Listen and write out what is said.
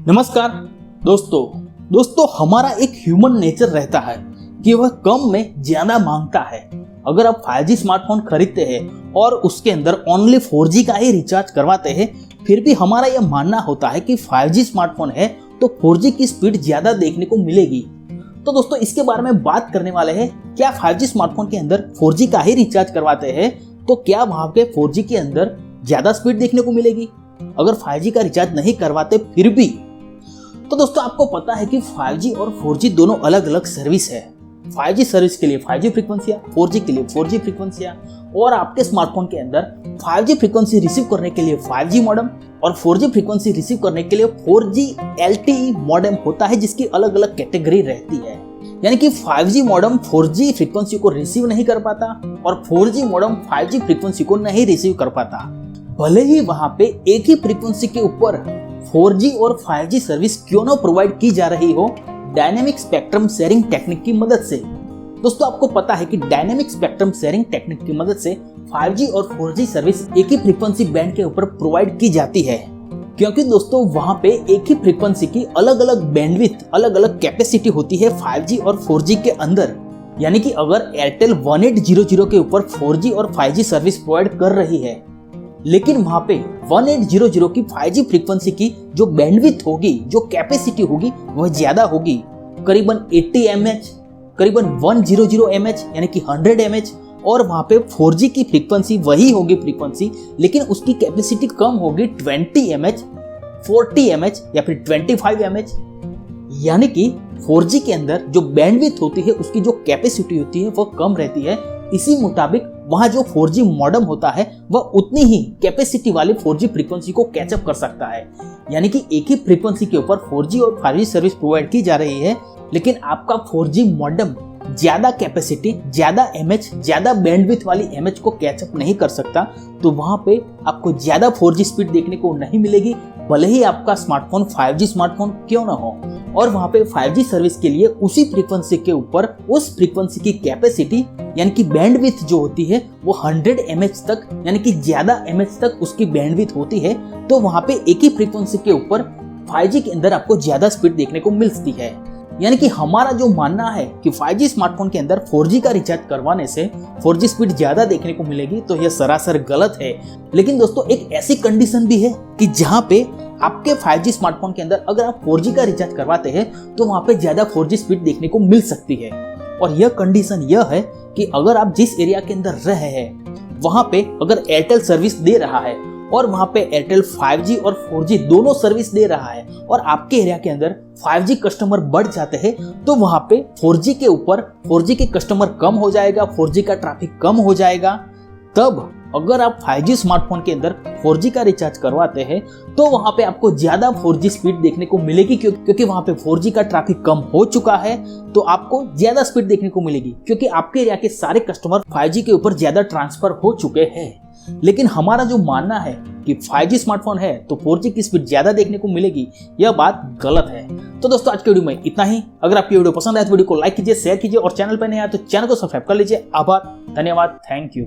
नमस्कार दोस्तों हमारा एक ह्यूमन नेचर रहता है कि वह कम में ज्यादा मांगता है। अगर आप 5G स्मार्टफोन खरीदते हैं और उसके अंदर ओनली 4G का ही रिचार्ज करवाते हैं, फिर भी हमारा यह मानना होता है कि 5G स्मार्टफोन है तो 4G की स्पीड ज्यादा देखने को मिलेगी। तो दोस्तों इसके बारे में बात करने वाले हैं, क्या 5G स्मार्टफोन के अंदर 4G का ही रिचार्ज करवाते हैं तो क्या वहां पे 4G के अंदर ज्यादा स्पीड देखने को मिलेगी? अगर 5G का रिचार्ज नहीं करवाते फिर भी, तो दोस्तों आपको पता है कि 5G और 4G दोनों अलग अलग सर्विस है। 5G सर्विस के लिए 5G फ्रीक्वेंसियां, 4G के लिए 4G फ्रीक्वेंसियां, और आपके स्मार्टफोन के अंदर 5G फ्रीक्वेंसी रिसीव करने के लिए 5G मॉडेम और 4G फ्रीक्वेंसी रिसीव करने के लिए 4G LTE मॉडेम होता है, जिसकी अलग अलग कैटेगरी रहती है। यानी कि 5G मॉडेम 4G फ्रीक्वेंसी को रिसीव नहीं कर पाता और 4G मॉडेम 5G फ्रीक्वेंसी को नहीं रिसीव कर पाता। भले ही वहां पे एक ही फ्रीक्वेंसी के ऊपर 4G और 5G सर्विस क्यों ना प्रोवाइड की जा रही हो, डायनेमिक स्पेक्ट्रम शेयरिंग टेक्निक की मदद से। दोस्तों आपको पता है कि डायनेमिक स्पेक्ट्रम शेयरिंग टेक्निक की मदद से 5G और 4G सर्विस एक ही फ्रीक्वेंसी बैंड के ऊपर प्रोवाइड की जाती है, क्योंकि दोस्तों वहां पे एक ही फ्रीक्वेंसी की अलग अलग बैंडविड्थ, अलग अलग कैपेसिटी होती है 5G और 4G के अंदर। यानी कि अगर एयरटेल 1800 के ऊपर 4G और 5G सर्विस प्रोवाइड कर रही है, लेकिन वहां पे 1800 की 5G फ्रीक्वेंसी की जो बैंडविड्थ होगी, जो कैपेसिटी होगी, वह ज्यादा होगी, करीबन 80 mH, करीबन 100 mH यानी कि 100 mH। और वहां पे 4G की फ्रीक्वेंसी वही होगी फ्रीक्वेंसी, लेकिन उसकी कैपेसिटी कम होगी 20 mH, 40 mH या फिर 25 mH। यानी कि 4G के अंदर जो बैंडविड्थ होती है, उसकी जो कैपेसिटी होती है वह कम रहती है। इसी मुताबिक वहां जो 4G मॉडेम होता है वह उतनी ही कैपेसिटी वाली 4G फ्रीक्वेंसी को कैचअप कर सकता है। यानी कि एक ही फ्रीक्वेंसी के ऊपर 4G और 5G सर्विस प्रोवाइड की जा रही है, लेकिन आपका 4G मॉडेम ज्यादा कैपेसिटी, ज्यादा MH, ज्यादा बैंडविड्थ वाली MH को कैचअप नहीं कर सकता, तो वहां पे आपको ज्यादा 4G स्पीड देखने को नहीं मिलेगी, भले ही आपका स्मार्टफोन 5G स्मार्टफोन क्यों ना हो। और वहां पे 5G सर्विस के लिए उसी फ्रीक्वेंसी के ऊपर उस फ्रीक्वेंसी की कैपेसिटी यानी कि बैंडविड्थ जो होती है वो 100 mH तक, यानी कि ज्यादा MH तक उसकी बैंडविड्थ होती है। तो वहां पे एक ही फ्रीक्वेंसी के ऊपर 5G के अंदर आपको ज्यादा स्पीड देखने को मिलती है। यानी कि हमारा जो मानना है कि 5G स्मार्टफोन के अंदर 4G का रिचार्ज करवाने से 4G स्पीड ज्यादा देखने को मिलेगी, तो यह सरासर गलत है। लेकिन दोस्तों एक ऐसी कंडीशन भी है कि जहां पे आपके 5G स्मार्टफोन के अंदर अगर आप 4G का रिचार्ज करवाते हैं तो वहां पे ज्यादा 4G स्पीड देखने को मिल सकती है। और यह कंडीशन यह है कि अगर आप जिस एरिया के अंदर रहे हैं वहां पे अगर एयरटेल सर्विस दे रहा है और वहां पे एयरटेल 5G और 4G दोनों सर्विस दे रहा है और आपके एरिया के अंदर 5G कस्टमर बढ़ जाते हैं, तो वहां पे 4G के ऊपर 4G के कस्टमर कम हो जाएगा, 4G का ट्रैफिक कम हो जाएगा। तब अगर आप 5G स्मार्टफोन के अंदर 4G का रिचार्ज करवाते हैं तो वहां पे आपको ज्यादा 4G स्पीड देखने को मिलेगी, क्योंकि वहां पे 4G का ट्रैफिक कम हो चुका है, तो आपको ज्यादा स्पीड देखने को मिलेगी, क्योंकि आपके एरिया के सारे कस्टमर 5G के ऊपर ज्यादा ट्रांसफर हो चुके हैं। लेकिन हमारा जो मानना है कि 5G स्मार्टफोन है तो 4G की स्पीड ज्यादा देखने को मिलेगी, यह बात गलत है। तो दोस्तों आज के वीडियो में इतना ही। अगर आपकी वीडियो पसंद आए तो वीडियो को लाइक कीजिए, शेयर कीजिए और चैनल पर नए आए तो चैनल को सब्सक्राइब कर लीजिए। आभार, धन्यवाद, थैंक यू।